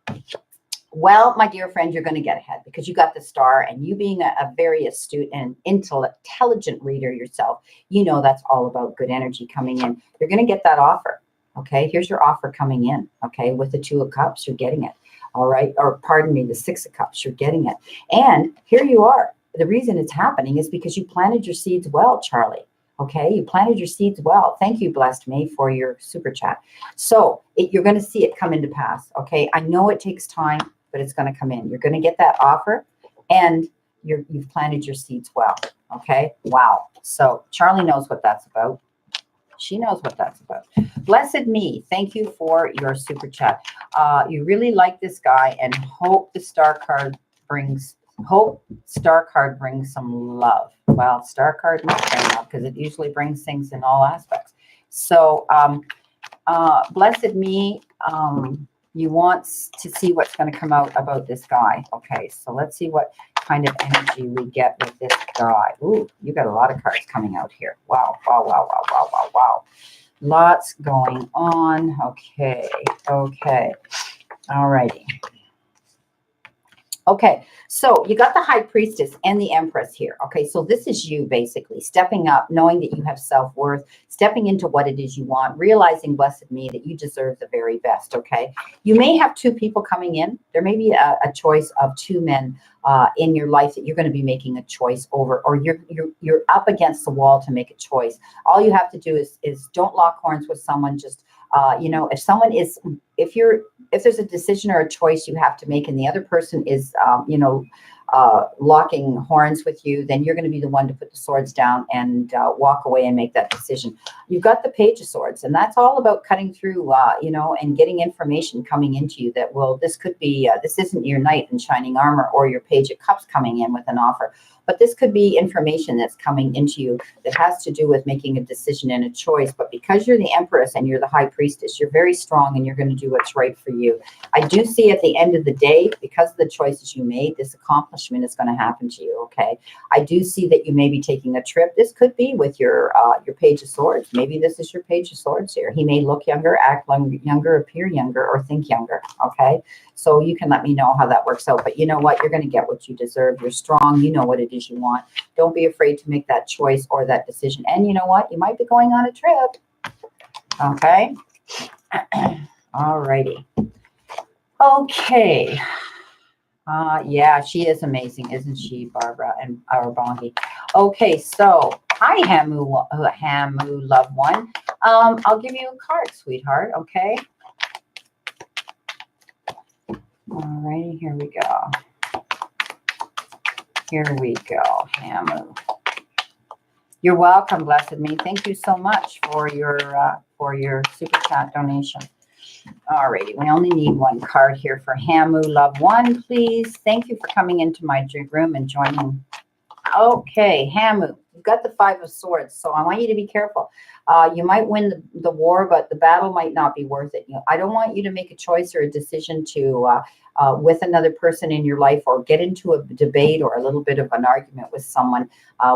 Well, my dear friend, you're going to get ahead because you got the Star, and you being a very astute and intelligent reader yourself, you know that's all about good energy coming in. You're going to get that offer. Okay, here's your offer coming in. Okay, with the 2 of Cups, you're getting it. All right, or pardon me, the 6 of Cups, you're getting it. And here you are. the reason it's happening is because you planted your seeds well, Charlie. Okay, you planted your seeds well. Thank you, Blessed Me, for your super chat. So you're going to see it come into pass. Okay, I know it takes time, but it's going to come in. You're going to get that offer, and you've planted your seeds well. Okay, wow. So Charlie knows what that's about. She knows what that's about. Blessed Me, thank you for your super chat. You really like this guy, and hope star card brings some love. Well, star card must bring love because it usually brings things in all aspects. So, Blessed Me, you want to see what's going to come out about this guy. Okay, so let's see what kind of energy we get with this guy. Ooh, you got a lot of cards coming out here. Wow, wow, wow, wow, wow, wow, wow. Lots going on. Okay, okay. All righty. Okay, so you got the High Priestess and the Empress here. Okay, so this is you basically stepping up, knowing that you have self-worth, stepping into what it is you want, realizing, Blessed Me, that you deserve the very best. Okay, you may have two people coming in. There may be a choice of two men in your life that you're going to be making a choice over, or you're up against the wall to make a choice. All you have to do is don't lock horns with someone. Just if someone is, if there's a decision or a choice you have to make and the other person is, locking horns with you, then you're going to be the one to put the swords down and walk away and make that decision. You've got the Page of Swords, and that's all about cutting through, and getting information coming into you that this could be, this isn't your knight in shining armor or your Page of Cups coming in with an offer, but this could be information that's coming into you that has to do with making a decision and a choice. But because you're the Empress and you're the High Priestess, you're very strong and you're going to do what's right for you. I do see at the end of the day, because of the choices you made, this accomplishment is going to happen to you. Okay, I do see that you may be taking a trip. This could be with your Page of Swords. Maybe this is your Page of Swords here. He may look younger, act younger, appear younger, or think younger. Okay, so you can let me know how that works out. But you know what? You're going to get what you deserve. You're strong. You know what it is you want. Don't be afraid to make that choice or that decision. And you know what? You might be going on a trip. Okay. All righty. Okay. Yeah, she is amazing, isn't she, Barbara and our Bongi? Okay, so hi, Hamu, loved one. I'll give you a card, sweetheart. Okay. All righty, here we go. Here we go, Hamu. You're welcome, Blessed Me. Thank you so much for your super chat donation. All righty, we only need one card here for Hamu, loved one, please. Thank you for coming into my room and joining. Okay, Hamu, you've got the Five of Swords, so I want you to be careful. You might win the war, but the battle might not be worth it. I don't want you to make a choice or a decision to with another person in your life, or get into a debate or a little bit of an argument with someone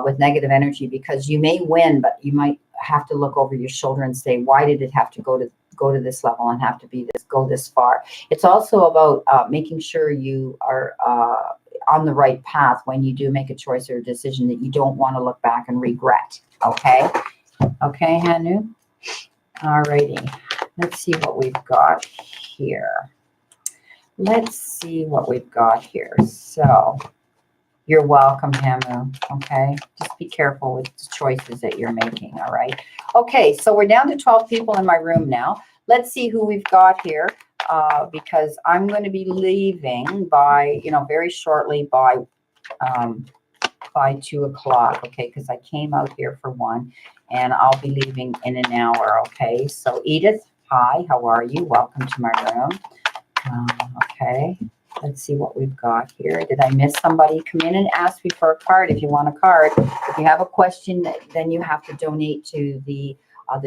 with negative energy, because you may win, but you might have to look over your shoulder and say, why did it have to go to this level and have to go this far? It's also about making sure you are on the right path when you do make a choice or a decision that you don't want to look back and regret. Okay. Okay, Hanu. All righty. Let's see what we've got here. Let's see what we've got here. So you're welcome, Hamu. Okay. Just be careful with the choices that you're making. All right. Okay. So we're down to 12 people in my room now. Let's see who we've got here, because I'm going to be leaving by, very shortly by 2 o'clock. Okay. Because I came out here for 1 and I'll be leaving in an hour. Okay. So Edith, hi, how are you? Welcome to my room. Okay. Let's see what we've got here. Did I miss somebody? Come in and ask me for a card if you want a card. If you have a question, then you have to donate to the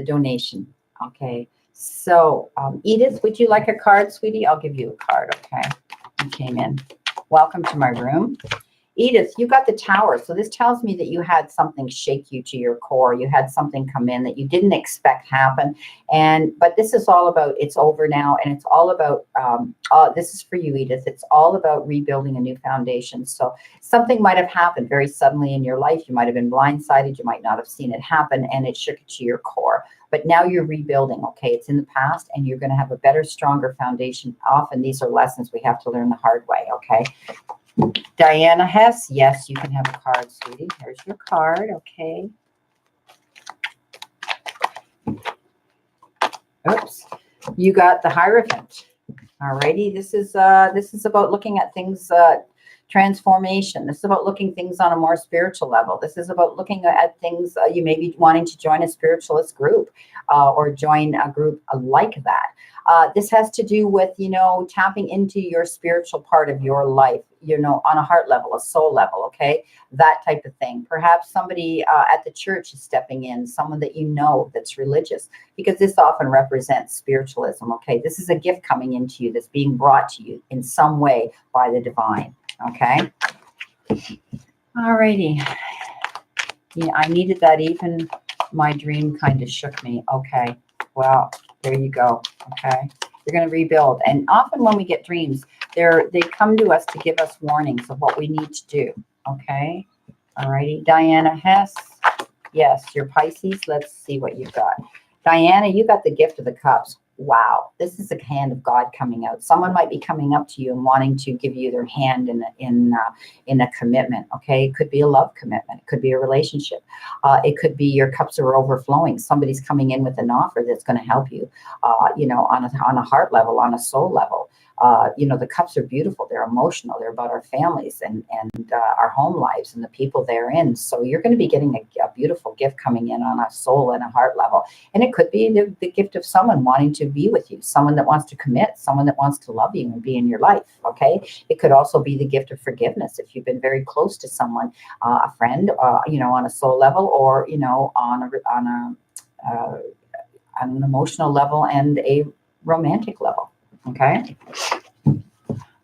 donation. Okay. So, Edith, would you like a card, sweetie? I'll give you a card. Okay. You came in. Welcome to my room. Edith, you got the Tower. So this tells me that you had something shake you to your core. You had something come in that you didn't expect happen. But this is all about, it's over now. And it's all about, this is for you, Edith. It's all about rebuilding a new foundation. So something might have happened very suddenly in your life. You might have been blindsided. You might not have seen it happen, and it shook it to your core. But now you're rebuilding, okay? It's in the past, and you're going to have a better, stronger foundation. Often these are lessons we have to learn the hard way, okay? Diana Hess, yes, you can have a card, sweetie. Here's your card, okay. Oops, you got the Hierophant. Alrighty, this is about looking at things, transformation. This is about looking things on a more spiritual level. This is about looking at things. You may be wanting to join a spiritualist group, or join a group like that. This has to do with, tapping into your spiritual part of your life, on a heart level, a soul level, okay? That type of thing. Perhaps somebody at the church is stepping in, someone that that's religious, because this often represents spiritualism, okay? This is a gift coming into you that's being brought to you in some way by the divine, okay? All righty. Yeah, I needed that. Even my dream kind of shook me. Okay, well, there you go. Okay, you're going to rebuild. And often when we get dreams, they come to us to give us warnings of what we need to do. Okay, all righty. Diana Hess, yes, you're Pisces. Let's see what you've got. Diana, you got the gift of the cups. Wow, this is a hand of God coming out. Someone might be coming up to you and wanting to give you their hand in a commitment. Okay, it could be a love commitment. It could be a relationship. It could be your cups are overflowing. Somebody's coming in with an offer that's going to help you. On a heart level, on a soul level. The cups are beautiful. They're emotional. They're about our families and our home lives and the people they're in. So you're going to be getting a beautiful gift coming in on a soul and a heart level. And it could be the gift of someone wanting to be with you, someone that wants to commit, someone that wants to love you and be in your life. Okay. It could also be the gift of forgiveness. If you've been very close to someone, a friend, on a soul level, or, on an emotional level and a romantic level. Okay.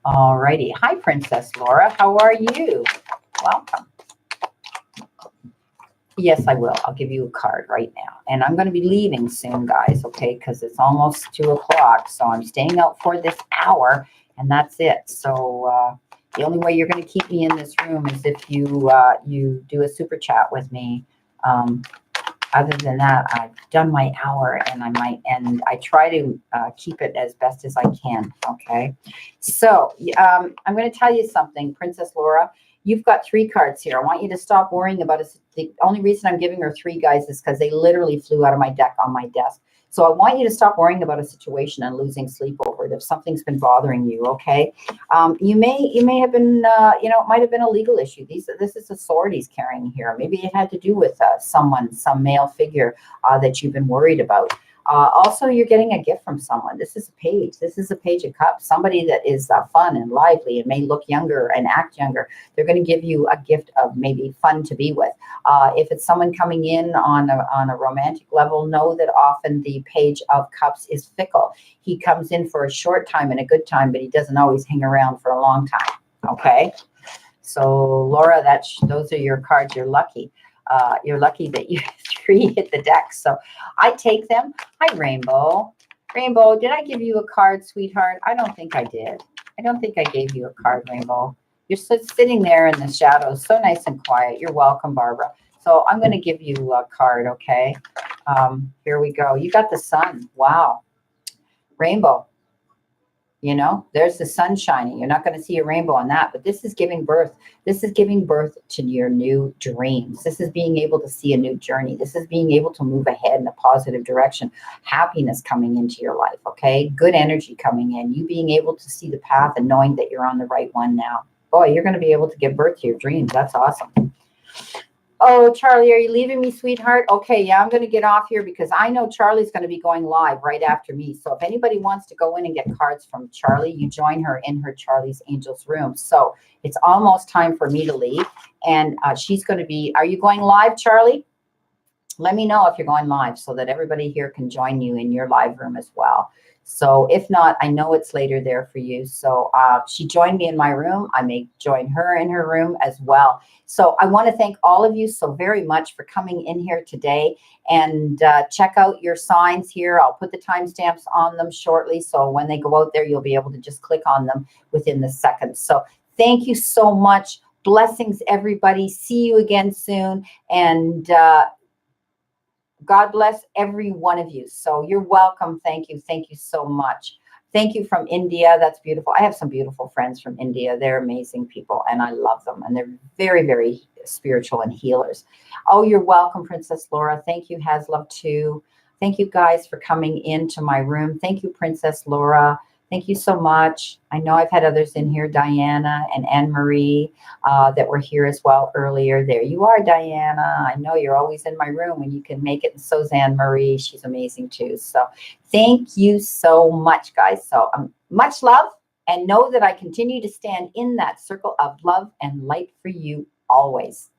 All righty. Hi, Princess Laura. How are you? Welcome. Yes, I will. I'll give you a card right now. And I'm going to be leaving soon, guys, okay, because it's almost 2 o'clock. So I'm staying out for this hour, and that's it. So the only way you're going to keep me in this room is if you do a super chat with me. Other than that, I've done my hour, and I try to keep it as best as I can. Okay. So I'm going to tell you something, Princess Laura. You've got 3 cards here. I want you to stop worrying about it. The only reason I'm giving her 3 guys is because they literally flew out of my deck on my desk. So I want you to stop worrying about a situation and losing sleep over it if something's been bothering you, okay? You may have been, it might have been a legal issue. This is a sword he's carrying here. Maybe it had to do with some male figure that you've been worried about. Also, you're getting a gift from someone. This is a page. This is a page of cups. Somebody that is fun and lively and may look younger and act younger. They're going to give you a gift of maybe fun to be with. If it's someone coming in on a romantic level, know that often the page of cups is fickle. He comes in for a short time and a good time, but he doesn't always hang around for a long time. Okay. So Laura, those are your cards. You're lucky. You're lucky that you 3 hit the deck. So I take them. Hi, Rainbow. Rainbow, did I give you a card, sweetheart? I don't think I did. I don't think I gave you a card, Rainbow. You're sitting there in the shadows, so nice and quiet. You're welcome, Barbara. So I'm going to give you a card, okay? Here we go. You got the sun. Wow. Rainbow. There's the sun shining. You're not going to see a rainbow on that, but this is giving birth. This is giving birth to your new dreams. This is being able to see a new journey. This is being able to move ahead in a positive direction. Happiness coming into your life, okay? Good energy coming in. You being able to see the path and knowing that you're on the right one now. Boy, you're going to be able to give birth to your dreams. That's awesome. Oh, Charlie, are you leaving me, sweetheart? Okay, yeah, I'm going to get off here because I know Charlie's going to be going live right after me. So if anybody wants to go in and get cards from Charlie, you join her in her Charlie's Angels room. So it's almost time for me to leave. And she's going to be, are you going live, Charlie? Let me know if you're going live so that everybody here can join you in your live room as well. So if not, I know it's later there for you. So she joined me in my room. I may join her in her room as well. So I want to thank all of you so very much for coming in here today, and check out your signs here. I'll put the timestamps on them shortly. So when they go out there, you'll be able to just click on them within the seconds. So thank you so much. Blessings, everybody. See you again soon. And God bless every one of you. So you're welcome. Thank you. Thank you so much. Thank you from India. That's beautiful. I have some beautiful friends from India. They're amazing people, and I love them. And they're very, very spiritual and healers. Oh, you're welcome, Princess Laura. Thank you, Haslove, too. Thank you guys for coming into my room. Thank you, Princess Laura. Thank you so much. I know I've had others in here, Diana and Anne-Marie, that were here as well earlier. There you are, Diana. I know you're always in my room when you can make it. And so's Anne-Marie. She's amazing too. So thank you so much, guys. So much love, and know that I continue to stand in that circle of love and light for you always.